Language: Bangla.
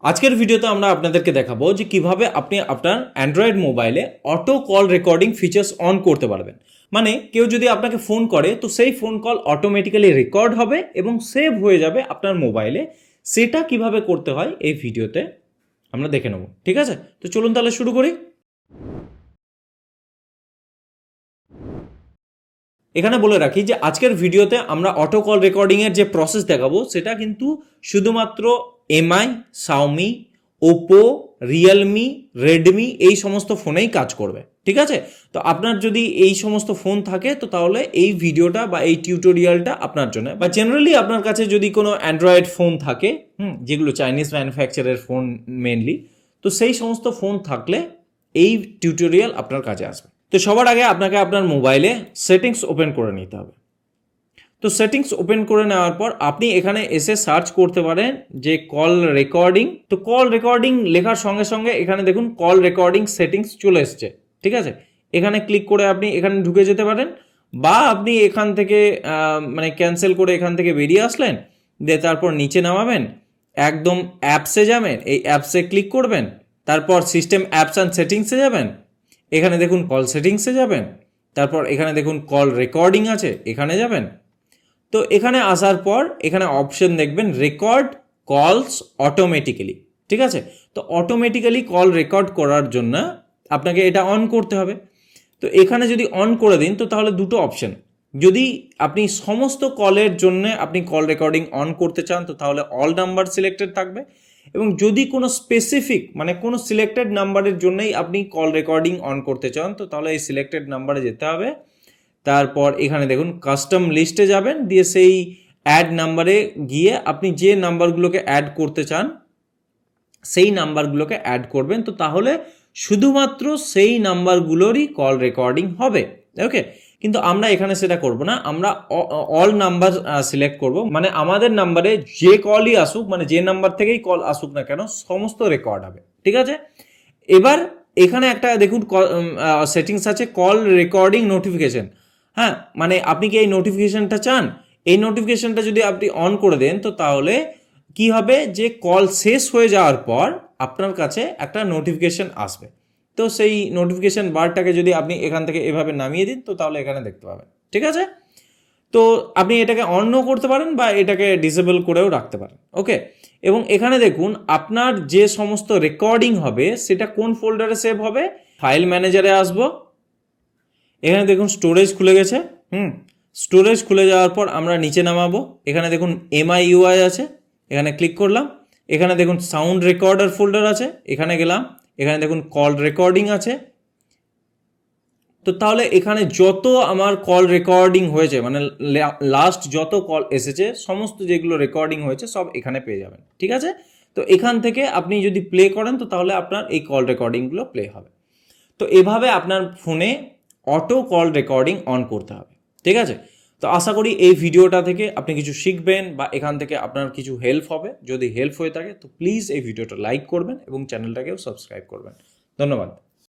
আজকের ভিডিওতে আমরা আপনাদেরকে দেখাবো যে কিভাবে আপনি আপনার অ্যান্ড্রয়েড মোবাইলে auto call recording features on করতে পারবেন। মানে কেউ যদি আপনাকে ফোন করে তো সেই ফোন কল অটোমেটিক্যালি রেকর্ড হবে এবং সেভ হয়ে যাবে আপনার মোবাইলে। সেটা কিভাবে করতে হয় এই ভিডিওতে আমরা দেখে নেব, ঠিক আছে? তো চলুন তাহলে শুরু করি। এখানে বলে রাখি যে আজকের ভিডিওতে আমরা অটো কল রেকর্ডিংয়ের যে প্রসেস দেখাবো সেটা কিন্তু শুধুমাত্র MI, Xiaomi, Oppo, Realme, Redmi এই সমস্ত ফোনেই কাজ করবে, ঠিক আছে? তো আপনার যদি এই সমস্ত ফোন থাকে তো তাহলে এই ভিডিওটা বা এই টিউটোরিয়ালটা আপনার জন্য। বা জেনারেলি আপনার কাছে যদি কোনো অ্যান্ড্রয়েড ফোন থাকে, যেগুলো চাইনিজ ম্যানুফ্যাকচারের ফোন মেনলি, তো সেই সমস্ত ফোন থাকলে এই টিউটোরিয়াল আপনার কাজে আসবে। তো সবার আগে আপনাকে আপনার মোবাইলে সেটিংস ওপেন করে নিতে হবে। তো সেটিংস ওপেন করে নেওয়ার পর আপনি এখানে এসে সার্চ করতে পারেন যে কল রেকর্ডিং। তো কল রেকর্ডিং লেখার সঙ্গে সঙ্গে এখানে দেখুন কল রেকর্ডিং সেটিংস চলে এসছে, ঠিক আছে? এখানে ক্লিক করে আপনি এখানে ঢুকে যেতে পারেন, বা আপনি এখান থেকে মানে ক্যান্সেল করে এখান থেকে বেরিয়ে আসলেন, দিয়ে তারপর নিচে নামাবেন, একদম অ্যাপসে যাবেন, এই অ্যাপসে ক্লিক করবেন, তারপর সিস্টেম অ্যাপস অ্যান্ড সেটিংসে যাবেন, এখানে দেখুন কল সেটিংসে যাবেন, তারপর এখানে দেখুন কল রেকর্ডিং আছে, এখানে যাবেন। তো এখানে আসার পর এখানে অপশন দেখবেন রেকর্ড কলস অটোমেটিক্যালি, ঠিক আছে? তো অটোমেটিক্যালি কল রেকর্ড করার জন্য আপনাকে এটা অন করতে হবে। তো এখানে যদি অন করে দিন তো তাহলে দুটো অপশন, যদি আপনি সমস্ত কলের জন্য আপনি কল রেকর্ডিং অন করতে চান তো তাহলে অল নাম্বার সিলেক্টেড থাকবে, এবং যদি কোনো স্পেসিফিক মানে কোনো সিলেক্টেড নাম্বারের জন্যই আপনি কল রেকর্ডিং অন করতে চান তো তাহলে এই সিলেক্টেড নাম্বারে যেতে হবে। তারপর এখানে দেখুন কাস্টম লিস্টে যাবেন, দিয়ে সেই অ্যাড নাম্বারে গিয়ে আপনি যে নাম্বারগুলোকে অ্যাড করতে চান সেই নাম্বারগুলোকে অ্যাড করবেন। তো তাহলে শুধুমাত্র সেই নাম্বারগুলোরই কল রেকর্ডিং হবে, ওকে? কিন্তু আমরা এখানে সেটা করব না, আমরা অল নাম্বার সিলেক্ট করব। মানে আমাদের নাম্বারে যে কলই আসুক, মানে যে নাম্বার থেকেই কল আসুক না কেন সমস্ত রেকর্ড হবে, ঠিক আছে? এবার এখানে একটা দেখুন সেটিংস আছে কল রেকর্ডিং নোটিফিকেশন। হ্যাঁ, মানে আপনি কি এই নোটিফিকেশনটা চান? এই নোটিফিকেশনটা যদি আপনি অন করে দেন তো তাহলে কি হবে যে কল শেষ হয়ে যাওয়ার পর আপনার কাছে একটা নোটিফিকেশন আসবে। তো সেই নোটিফিকেশন বারটাকে যদি আপনি এখান থেকে এভাবে নামিয়ে দিন তো তাহলে এখানে দেখতে পাবেন, ঠিক আছে? তো আপনি এটাকে অনও করতে পারেন বা এটাকে ডিসেবল করেও রাখতে পারেন, ওকে? এবং এখানে দেখুন আপনার যে সমস্ত রেকর্ডিং হবে সেটা কোন ফোল্ডারে সেভ হবে। ফাইল ম্যানেজারে আসবো, এখানে দেখুন স্টোরেজ খুলে গেছে। স্টোরেজ খুলে যাওয়ার পর আমরা নিচে নামাবো, এখানে দেখুন MIUI আছে, এখানে ক্লিক করলাম। এখানে দেখুন সাউন্ড রেকর্ডার ফোল্ডার আছে, এখানে গেলাম। এখানে দেখুন কল রেকর্ডিং আছে। তো তাহলে এখানে যত আমার কল রেকর্ডিং হয়েছে মানে লাস্ট যত কল এসেছে সমস্ত যেগুলো রেকর্ডিং হয়েছে সব এখানে পেয়ে যাবেন, ঠিক আছে? তো এখান থেকে আপনি যদি প্লে করেন তো তাহলে আপনার এই কল রেকর্ডিংগুলো প্লে হবে। তো এভাবে আপনার ফোনে অটো কল রেকর্ডিং অন করতে হবে, ঠিক আছে? তো আশা করি এই ভিডিওটা থেকে আপনি কিছু শিখবেন বা এখান থেকে আপনার কিছু হেল্প হবে। যদি হেল্প হয়ে থাকে তো প্লিজ এই ভিডিওটা লাইক করবেন এবং চ্যানেলটাকেও সাবস্ক্রাইব করবেন। ধন্যবাদ।